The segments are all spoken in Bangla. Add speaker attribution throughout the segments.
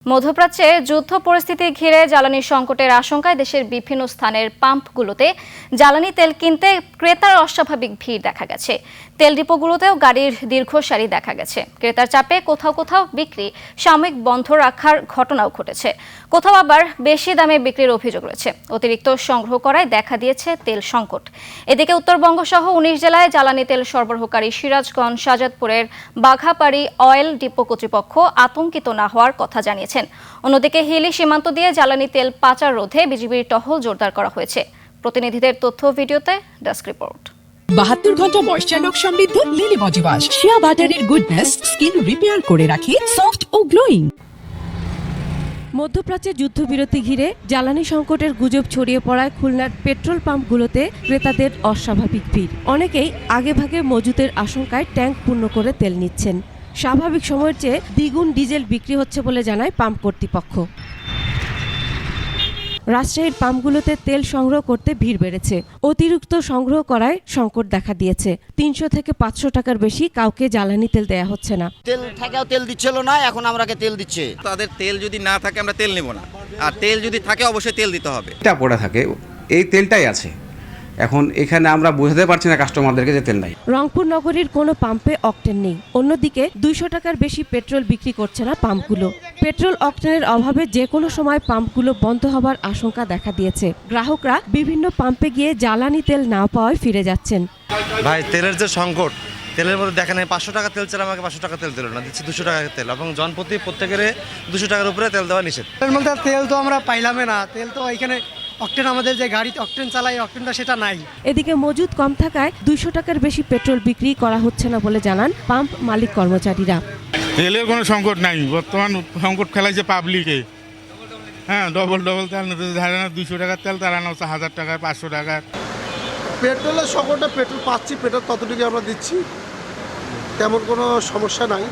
Speaker 1: মধ্যপ্রাচ্যে যুদ্ধ পরিস্থিতি ঘিরে জ্বালানি সংকটের আশঙ্কায় দেশের বিভিন্ন স্থানের পাম্পগুলোতে জ্বালানি তেল কিনতে ক্রেতার অস্বাভাবিক ভিড় দেখা গেছে। তেল ডিপোগুলোতেও গাড়ির দীর্ঘ সারি দেখা গেছে। ক্রেতার চাপে কোথাও কোথাও বিক্রি সাময়িক বন্ধ রাখার ঘটনাও ঘটেছে। কোথাও আবার বেশি দামে বিক্রির অভিযোগ রয়েছে। অতিরিক্ত সংগ্রহ করায় দেখা দিয়েছে তেল সংকট। এদিকে উত্তরবঙ্গ সহ ১৯ জেলায় জ্বালানি তেল সরবরাহকারী সিরাজগঞ্জ, শাহজাদপুরের বাঘাবাড়ি অয়েল ডিপো কর্তৃপক্ষ আতঙ্কিত না হওয়ার কথা জানিয়েছে। অন্যদিকে হিলি সীমান্ত দিয়ে জ্বালানি তেল পাচার রোধে বিজিবির টহল জোরদার করা হয়েছে। প্রতিনিধিদের তথ্য ভিডিওতে ডেস্ক রিপোর্ট।
Speaker 2: ৭২ ঘন্টা ময়েশ্চার লক সমৃদ্ধ লিলি বডি ওয়াশ, শিয়া বাটারের গুডনেস স্কিন রিপেয়ার করে রাখে সফট ও গ্লোয়িং।
Speaker 3: মধ্যপ্রাচ্যে যুদ্ধবিরতি ঘিরে জ্বালানি সংকটের গুজব ছড়িয়ে পড়ায় খুলনার পেট্রোল পাম্পগুলোতে ক্রেতাদের অস্বাভাবিক ভিড়। অনেকেই আগেভাগে মজুতের আশঙ্কায় ট্যাঙ্ক পূর্ণ করে তেল নিচ্ছেন। স্বাভাবিক সময়ের চেয়ে দ্বিগুণ ডিজেল বিক্রি হচ্ছে বলে জানায় পাম্প কর্তৃপক্ষ। রাজশাহীর পাম্পগুলোতে তেল সংগ্রহ করতে ভিড় বেড়েছে। অতিরিক্ত সংগ্রহ করায় সংকট দেখা দিয়েছে। ৩০০ থেকে ৫০০ টাকার বেশি কাউকে জ্বালানি তেল দেয়া হচ্ছে না।
Speaker 4: তেল থাকেও তেল দিচ্ছিল না, এখন আমরাকে তেল দিচ্ছে।
Speaker 5: তাদের তেল যদি না থাকে আমরা তেল নেব না, আর তেল যদি থাকে অবশ্যই তেল দিতে হবে।
Speaker 6: এটা পড়ে থাকে, এই তেলটাই আছে। এখন এখানে আমরা বোঝাতে পারছি না কাস্টমারদেরকে যে তেল নাই।
Speaker 3: রংপুর নগরীর কোনো পাম্পে অকটেন নেই। অন্যদিকে ২০০ টাকার বেশি পেট্রোল বিক্রি করছে না পাম্পগুলো। পেট্রোল অকটেনের অভাবে যে কোনো সময় পাম্পগুলো বন্ধ হবার আশঙ্কা দেখা দিয়েছে। গ্রাহকরা বিভিন্ন পাম্পে গিয়ে জ্বালানি তেল না পাওয়ায় ফিরে যাচ্ছেন।
Speaker 7: ভাই, তেলের যে সংকট, তেলের মধ্যে দেখেন ৫০০ টাকা তেল চাল আমাকে ৫০০ টাকা তেল দিল না, দিচ্ছে ২০০ টাকার তেল, এবং জনপ্রতি প্রত্যেকের ২০০ টাকার উপরে তেল দেওয়া নিষেধ।
Speaker 8: এর মধ্যে তেল তো আমরা পাইলামই না। তেল তো এখানে অকটেন, আমাদের যে গাড়িতে অকটেন চালাই অকটেনটা সেটা নাই।
Speaker 3: এদিকে মজুদ কম থাকায় ২০০ টাকার বেশি পেট্রোল বিক্রি করা হচ্ছে না বলে জানান পাম্প মালিক কর্মচারীরা।
Speaker 9: তেলের কোনো সংকট নাই, বর্তমান সংকট খেলাইছে পাবলিকে। হ্যাঁ, ডবল তেল নিতে ধারে না, ২০০ টাকার তেল তারা না ১০০০ টাকায়, ৫০০ টাকায়।
Speaker 10: পেট্রোলের সংকটে পেট্রোল পাচ্ছি, পেট্রোল ততটুকু আমরা দিচ্ছি, তেমন কোনো সমস্যা নাই।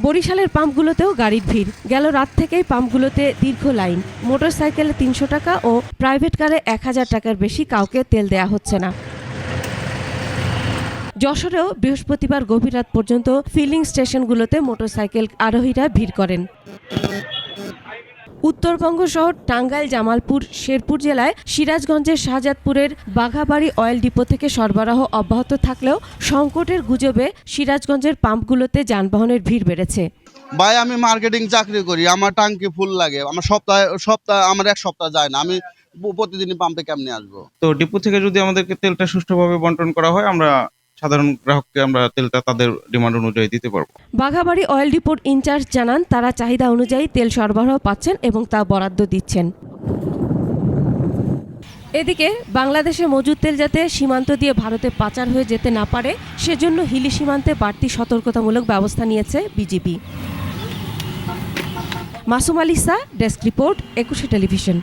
Speaker 3: বরিশালের পাম্পগুলোতেও গাড়ির ভিড়। গেল রাত থেকেই পাম্পগুলোতে দীর্ঘ লাইন। মোটরসাইকেলে ৩০০ টাকা ও প্রাইভেট কারে ১০০০ টাকার বেশি কাউকে তেল দেয়া হচ্ছে না। যশোরেও বৃহস্পতিবার গভীর রাত পর্যন্ত ফিলিং স্টেশনগুলোতে মোটরসাইকেল আরোহীরা ভিড় করেন। উত্তরবঙ্গ শহর টাঙ্গাইল, জামালপুর, শেরপুর জেলায় সিরাজগঞ্জের শাহজাদপুরের বাঘাবাড়ি অয়েল ডিপো থেকে সরবরাহ অব্যাহত থাকলেও সংকটের গুজবে সিরাজগঞ্জের পাম্পগুলোতে যানবাহনের ভিড় বেড়েছে।
Speaker 11: ভাই, আমি মার্কেটিং চাকরি করি, আমার টাঙ্কি ফুল লাগে, আমার আমার এক সপ্তাহ যায় না, আমি প্রতিদিনই পাম্পে কেমনে আসবো?
Speaker 12: তো ডিপো থেকে যদি আমাদেরকে তেলটা সুষ্ঠুভাবে বন্টন করা হয়, আমরা সাধারণ গ্রাহককে আমরা তেলটা তাদের ডিমান্ড অনুযায়ী দিতে পারবো।
Speaker 3: বাঘাবাড়ি অয়েল ডিপোর ইনচার্জ জানান, তারা চাহিদা অনুযায়ী তেল সরবরাহ পাচ্ছেন এবং তা বরাদ্দ দিচ্ছেন। এদিকে বাংলাদেশে মজুদ তেল যাতে সীমান্ত দিয়ে ভারতে পাচার হয়ে যেতে না পারে, সেজন্য হিলি সীমান্তে বাড়তি সতর্কতামূলক ব্যবস্থা নিয়েছে BGB. Masum আলিসা, desk report, ২১ television.